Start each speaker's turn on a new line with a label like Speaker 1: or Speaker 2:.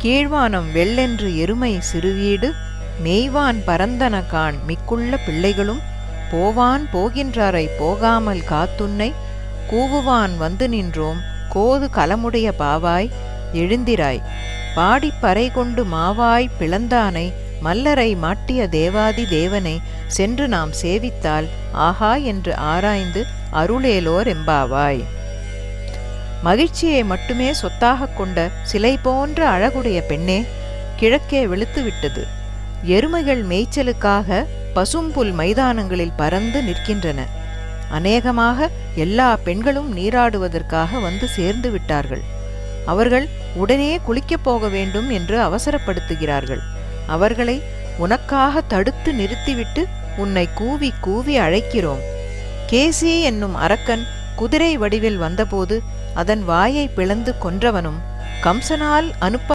Speaker 1: கீழ்வானம் வெள்ளென்று எருமை சிறுவீடு மேய்வான் பரந்தன காண் மிக்குள்ள பிள்ளைகளும் போவான் போகின்றாரை போகாமல் காத்துன்னை கூவுவான் வந்து நின்றோம் கோது கலமுடைய பாவாய் எழுந்திராய் பாடிப்பறை கொண்டு மாவாய் பிளந்தானை மல்லரை மாட்டிய தேவாதி தேவனை சென்று நாம் சேவித்தால் ஆஹா என்று ஆராய்ந்து அருளேலோர் எம்பாவாய். மகிழ்ச்சியை மட்டுமே சொத்தாக கொண்ட சிலை போன்ற அழகுடைய பெண்ணே, கிழக்கே வெளுத்துவிட்டது. எருமைகள் மேய்ச்சலுக்காக பசும்புல் மைதானங்களில் பறந்து நிற்கின்றன. அநேகமாக எல்லா பெண்களும் நீராடுவதற்காக வந்து சேர்ந்து விட்டார்கள். அவர்கள் உடனே குளிக்கப் போக வேண்டும் என்று அவசரப்படுத்துகிறார்கள். அவர்களை உனக்காக தடுத்து நிறுத்திவிட்டு உன்னை கூவி கூவி அழைக்கிறோம். கேசி என்னும் அரக்கன் குதிரை வடிவில் வந்தபோது அதன் வாயை பிளந்து கொன்றவனும் கம்சனால் அனுப்ப